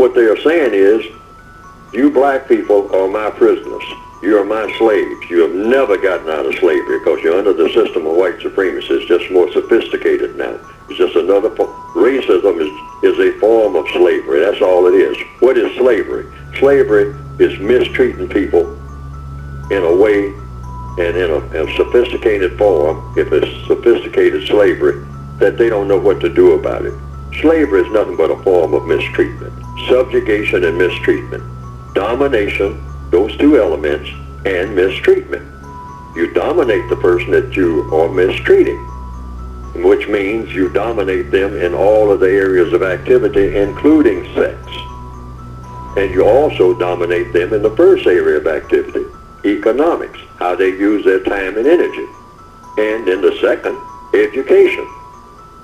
what they are saying is, you black people are my prisoners. You are my slaves. You have never gotten out of slavery because you're under the system of white supremacy. It's just more sophisticated now. It's just another racism is a form of slavery. That's all it is. What is slavery? Slavery is mistreating people in a way and in a sophisticated form, if it's sophisticated slavery, that they don't know what to do about it. Slavery is nothing but a form of mistreatment. Subjugation and mistreatment. Domination, those two elements, and mistreatment. You dominate the person that you are mistreating, which means you dominate them in all of the areas of activity, including sex. And you also dominate them in the first area of activity, economics, how they use their time and energy. And in the second, education.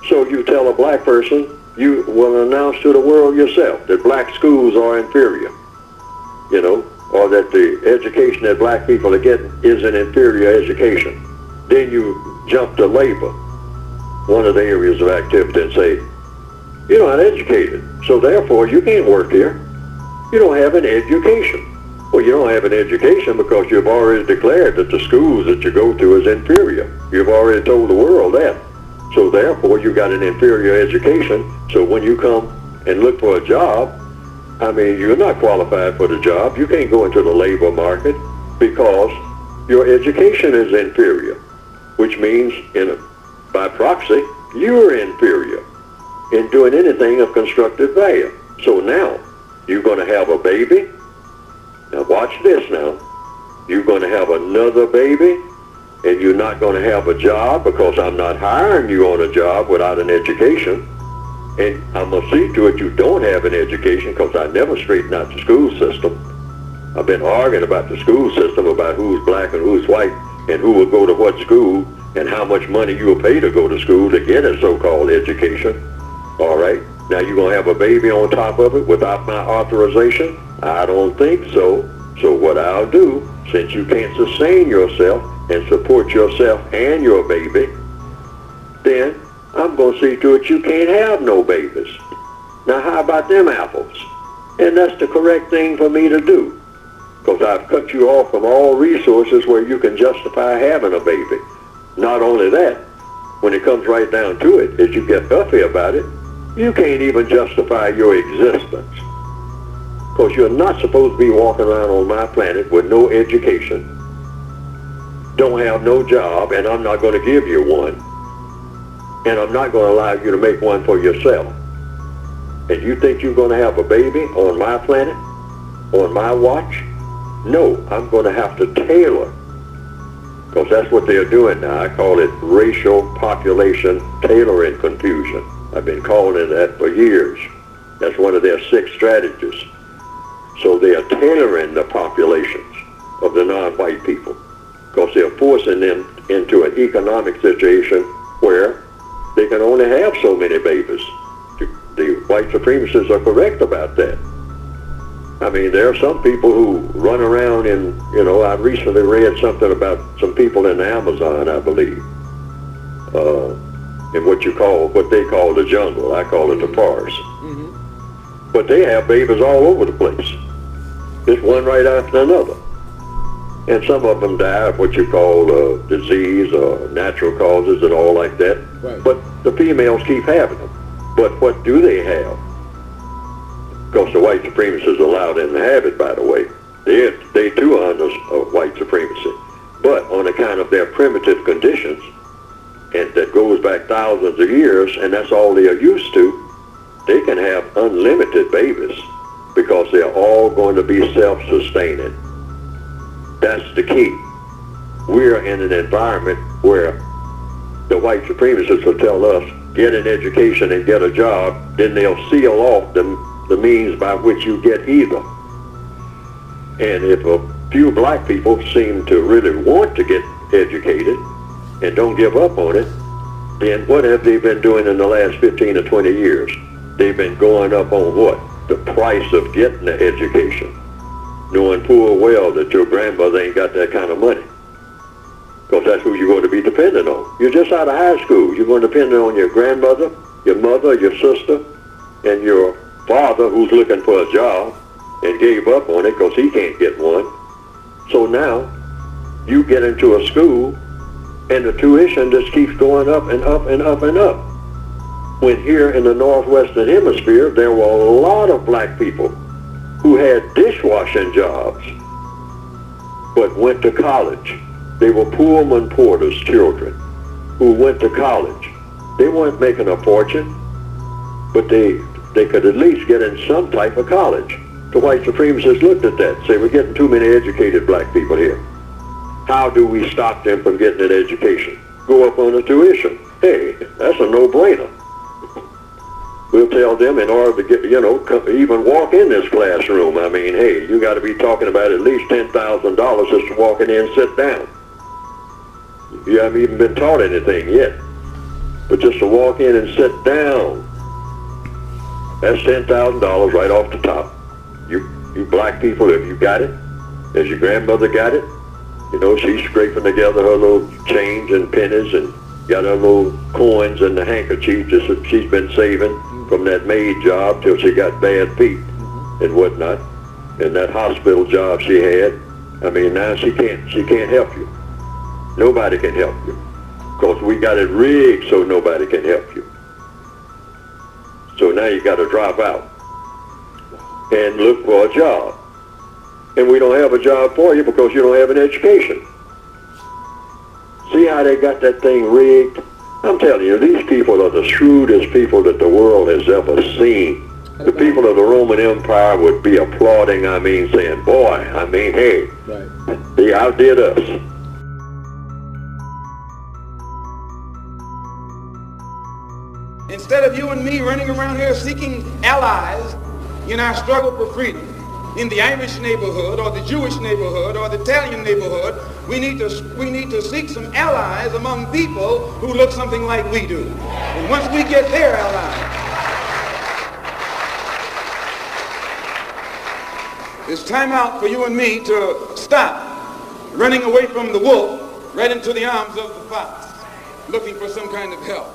So you tell a black person, you will announce to the world yourself that black schools are inferior, you know, or that the education that black people are getting is an inferior education. Then you jump to labor, one of the areas of activity, and say, you're not educated, so therefore you can't work here. You don't have an education. Well, you don't have an education because you've already declared that the schools that you go to is inferior. You've already told the world that. So therefore you got an inferior education. So when you come and look for a job, I mean, you're not qualified for the job. You can't go into the labor market because your education is inferior, which means by proxy, you're inferior in doing anything of constructive value. So now, you're going to have a baby. Now watch this now. You're going to have another baby, and you're not going to have a job because I'm not hiring you on a job without an education. And I'm going to see to it you don't have an education because I never straightened out the school system. I've been arguing about the school system, about who's black and who's white, and who will go to what school, and how much money you will pay to go to school to get a so-called education. All right? Now you're going to have a baby on top of it without my authorization? I don't think so. So what I'll do, since you can't sustain yourself and support yourself and your baby, then I'm going to see to it you can't have no babies. Now how about them apples? And that's the correct thing for me to do, because I've cut you off from all resources where you can justify having a baby. Not only that, when it comes right down to it, as you get huffy about it, you can't even justify your existence. Because you're not supposed to be walking around on my planet with no education, don't have no job, and I'm not going to give you one. And I'm not going to allow you to make one for yourself. And you think you're going to have a baby on my planet, on my watch? No, I'm going to have to tailor. Because that's what they're doing now. I call it racial population tailoring confusion. I've been calling it that for years. That's one of their 6 strategies. So they are tailoring the populations of the non-white people because they're forcing them into an economic situation where they can only have so many babies. The white supremacists are correct about that. I mean, there are some people who run around in, you know, I recently read something about some people in the Amazon, I believe, in what they call the jungle. I call it the forest. Mm-hmm. But they have babies all over the place. Just one right after another. And some of them die of what you call disease or natural causes and all like that. Right. But the females keep having them. But what do they have? Because the white supremacists allow them to have it, by the way. They too are under white supremacy. But on account of their primitive conditions, and that goes back thousands of years, and that's all they are used to, they can have unlimited babies because they're all going to be self-sustaining. That's the key. We're in an environment where the white supremacists will tell us, get an education and get a job, then they'll seal off the means by which you get either. And if a few black people seem to really want to get educated and don't give up on it, then what have they been doing in the last 15 or 20 years? They've been going up on what? The price of getting the education, knowing full well that your grandmother ain't got that kind of money. Because that's who you're going to be dependent on. You're just out of high school. You're going to depend on your grandmother, your mother, your sister, and your father who's looking for a job and gave up on it because he can't get one. So now you get into a school and the tuition just keeps going up and up and up and up. When here in the Northwestern Hemisphere, there were a lot of black people who had dishwashing jobs, but went to college. They were Pullman Porter's children who went to college. They weren't making a fortune, but they could at least get in some type of college. The white supremacists looked at that and said, we're getting too many educated black people here. How do we stop them from getting an education? Go up on the tuition. Hey, that's a no-brainer. We'll tell them in order to get, even walk in this classroom, I mean, hey, you got to be talking about at least $10,000 just to walk in and sit down. You haven't even been taught anything yet. But just to walk in and sit down, that's $10,000 right off the top. You black people, if you got it, as your grandmother got it, she's scraping together her little change and pennies and got her little coins in the handkerchief that she's been saving from that maid job till she got bad feet and whatnot, and that hospital job she had. I mean, now she can't help you. Nobody can help you because we got it rigged so nobody can help you. So now you got to drop out and look for a job. And we don't have a job for you because you don't have an education. See how they got that thing rigged? I'm telling you, these people are the shrewdest people that the world has ever seen. The people of the Roman Empire would be applauding, saying, boy, hey, right. They outdid us. Instead of you and me running around here seeking allies in our struggle for freedom, in the Irish neighborhood or the Jewish neighborhood or the Italian neighborhood, we need to seek some allies among people who look something like we do. And once we get their allies, it's time out for you and me to stop running away from the wolf right into the arms of the fox, looking for some kind of help.